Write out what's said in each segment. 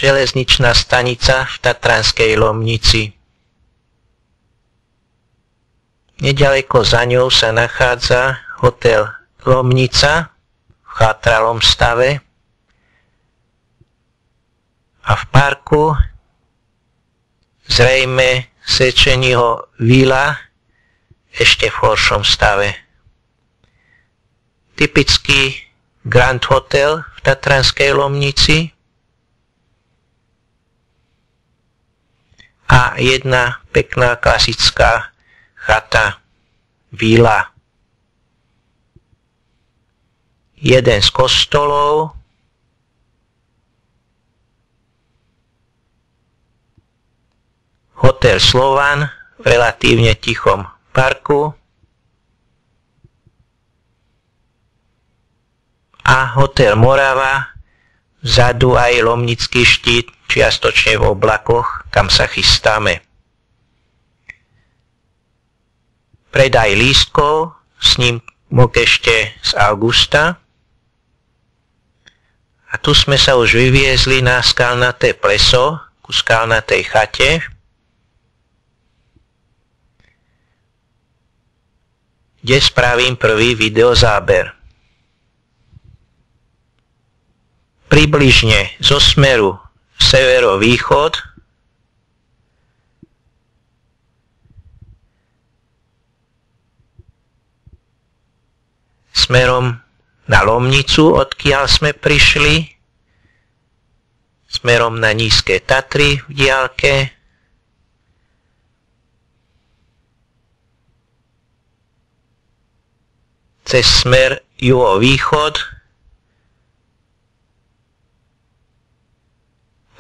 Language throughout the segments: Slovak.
železničná stanica v Tatranskej Lomnici. Neďaleko za ňou sa nachádza hotel Lomnica v chátralom stave a v parku zrejme Sečeního vila ešte v horšom stave. Typický Grand Hotel v Tatranskej Lomnici a jedna pekná klasická chata, vila. Jeden z kostolov, hotel Slovan v relatívne tichom parku a hotel Morava, vzadu aj Lomnický štít, čiastočne v oblakoch, kam sa chystáme. Predaj lístkov, snímok ešte z augusta. A tu sme sa už vyviezli na skalnaté pleso, ku skalnatej chate, kde spravím prvý videozáber. Približne zo smeru severovýchod smerom na Lomnicu, odkiaľ sme prišli, smerom na Nízke Tatry v diaľke, cez smer juhovýchod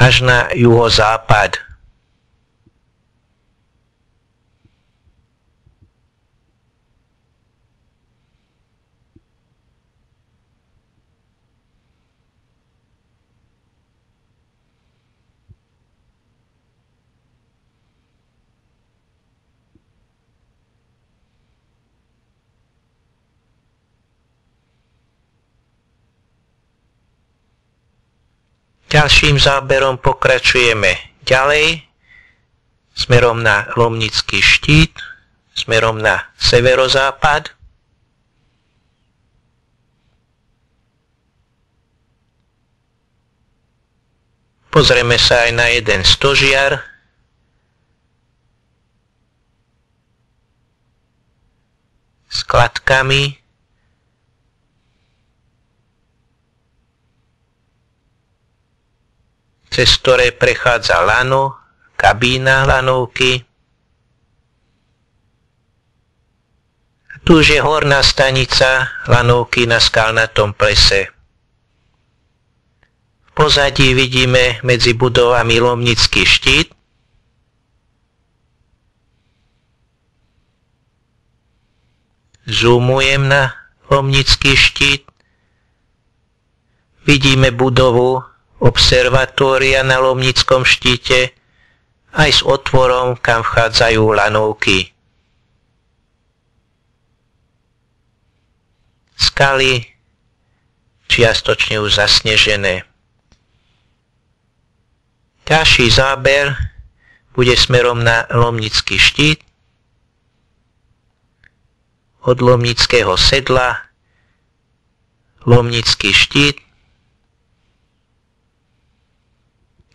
až na juhozápad. Ďalším záberom pokračujeme ďalej, smerom na Lomnický štít, smerom na severozápad. Pozrieme sa aj na jeden stožiar. S kladkami. Cez ktoré prechádza lano, kabína lanovky. Tu už je horná stanica lanovky na skalnatom plese. V pozadí vidíme medzi budovami Lomnický štít. Zoomujem na Lomnický štít. Vidíme budovu observatória na Lomnickom štíte aj s otvorom, kam vchádzajú lanovky. Skaly čiastočne už zasnežené. Ďalší záber bude smerom na Lomnický štít. Od Lomnického sedla, Lomnický štít.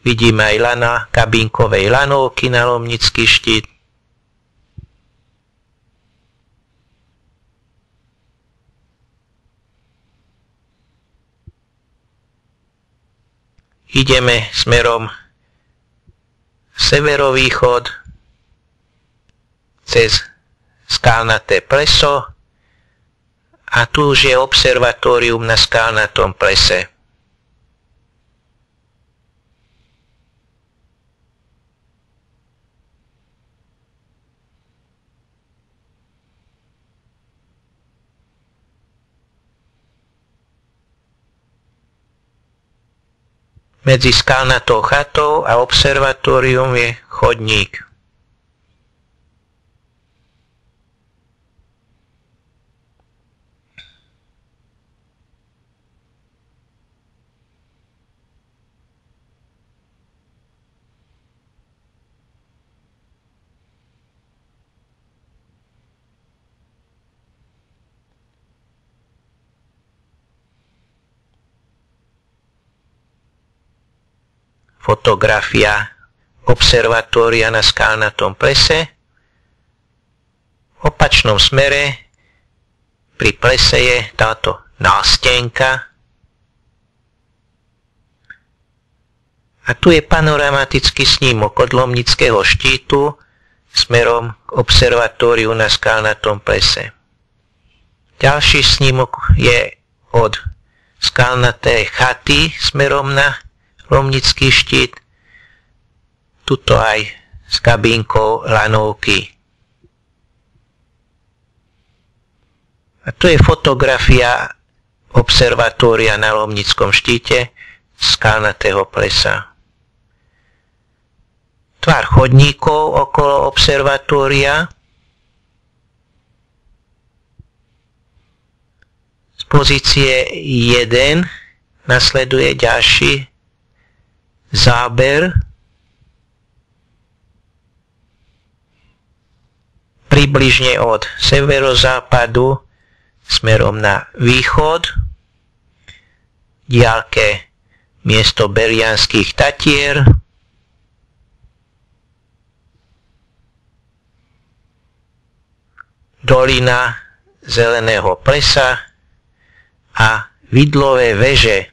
Vidíme aj lana kabínkovej lanovky na Lomnický štít. Ideme smerom severovýchod cez skalnaté pleso a tu už je observatórium na skalnatom plese. Medzi skalnatou chatou a observatórium je chodník. fotografia observatória na skalnatom plese. V opačnom smere pri plese je táto nástenka. A tu je panoramatický snímok od Lomnického štítu smerom k observatóriu na skalnatom plese. Ďalší snímok je od skalnatej chaty smerom na Lomnický štít. Tuto aj s kabínkou lanovky. A tu je fotografia observatória na Lomnickom štíte skalnatého plesa. Tvar chodníkov okolo observatória. Z pozície 1 nasleduje ďalší záber. Približne od severozápadu smerom na východ. Diaľke miesto Berianských Tatier. Dolina Zeleného plesa a Vidlové veže.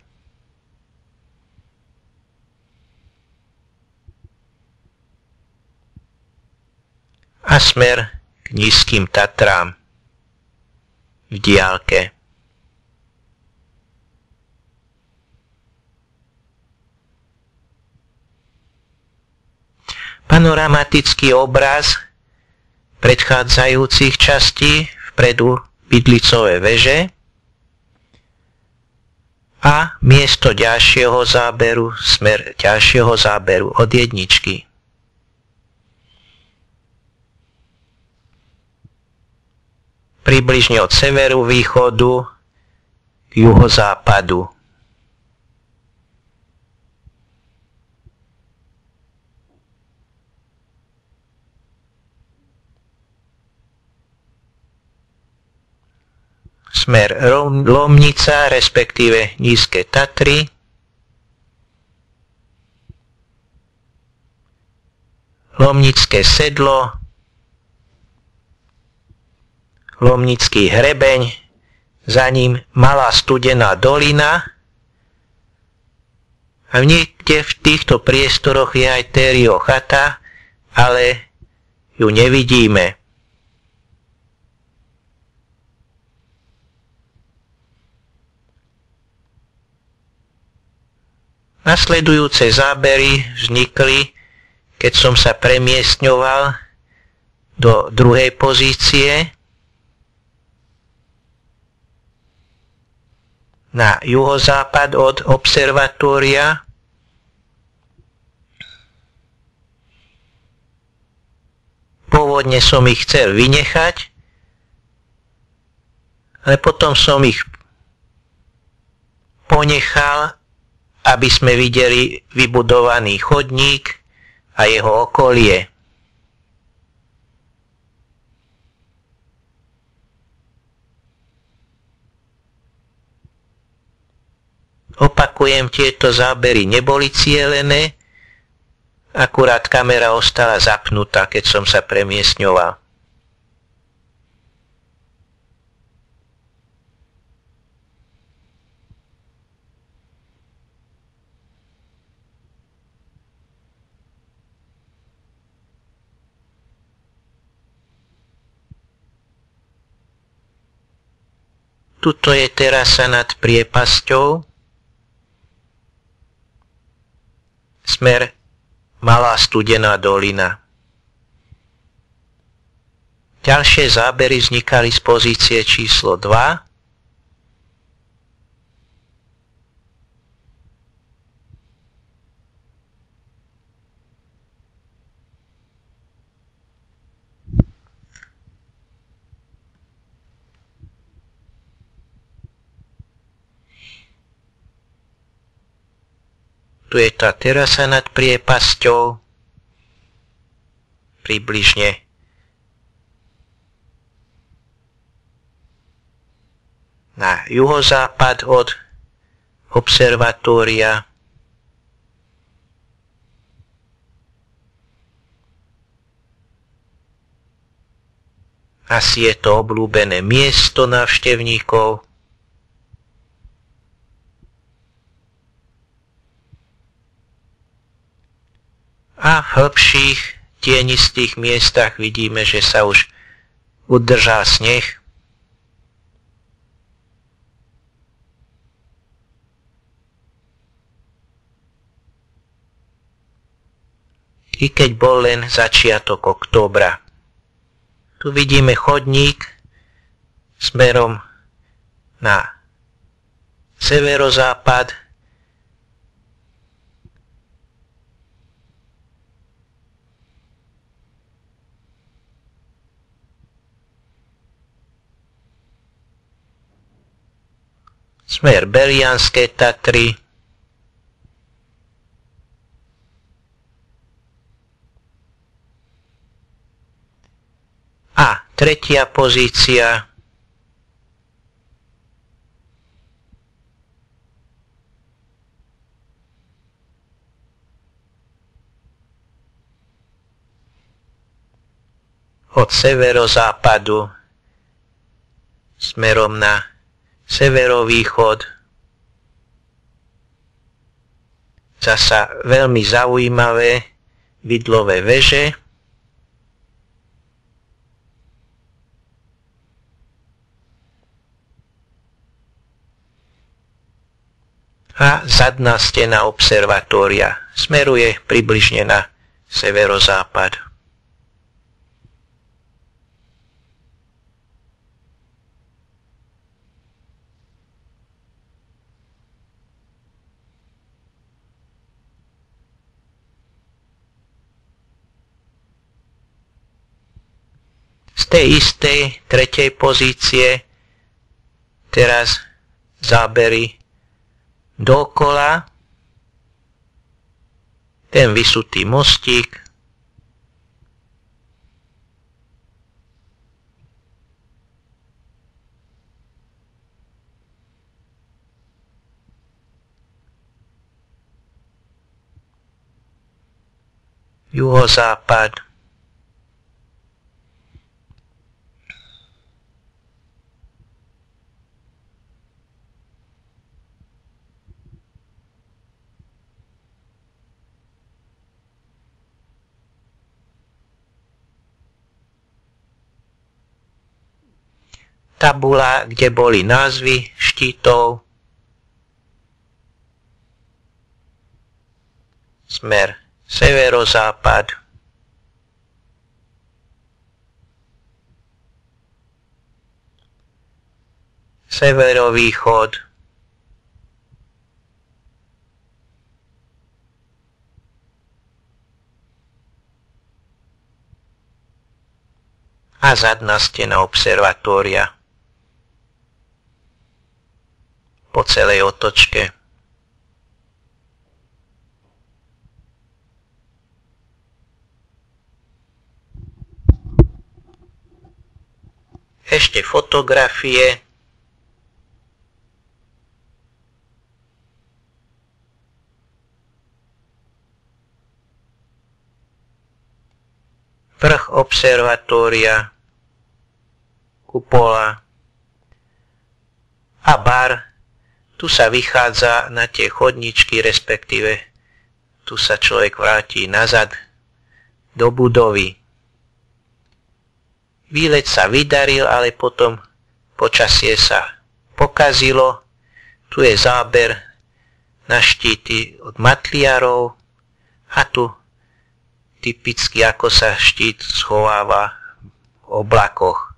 A smer k Nízkym Tatrám v diaľke. Panoramatický obraz predchádzajúcich častí, vpredu Vidlicové veže a miesto ďalšieho záberu, smer ďalšieho záberu od jedničky. Približne od severu východu k juhozápadu. Smer Lomnica, respektíve Nízke Tatry. Lomnické sedlo, Lomnický hrebeň, za ním Malá Studená dolina. A niekde v týchto priestoroch je aj Tério chata, ale ju nevidíme. Nasledujúce zábery vznikli, keď som sa premiestňoval do druhej pozície na juhozápad od observatória. Pôvodne som ich chcel vynechať, ale potom som ich ponechal, aby sme videli vybudovaný chodník a jeho okolie. Opakujem, tieto zábery neboli cielené, akurát kamera ostala zapnutá, keď som sa premiestňoval. Tuto je terasa nad priepasťou. Smer Malá Studená dolina. Ďalšie zábery vznikali z pozície číslo 2. Tu je tá terasa nad priepasťou, približne na juhozápad od observatória. Asi je to obľúbené miesto návštevníkov. A v hĺbších tienistých miestach vidíme, že sa už udržal sneh. I keď bol len začiatok októbra. Tu vidíme chodník smerom na severozápad. Smer Belianské Tatry. A tretia pozícia. Od severozápadu smerom na severovýchod. Zasa veľmi zaujímavé vidlové veže. A zadná stena observatória smeruje približne na severozápad. Z tej istej tretej pozície teraz zábery dookola, ten vysutý mostík, juhozápad, tabula, kde boli názvy štítov, smer severozápad, severovýchod, a zadná stena observatória po celej otočke. Ešte fotografie. Vrch observatória, kupola a bar. Tu sa vychádza na tie chodničky, respektíve tu sa človek vráti nazad do budovy. Výlet sa vydaril, ale potom počasie sa pokazilo. Tu je záber na štíty od matliarov a tu typicky ako sa štít schováva v oblakoch.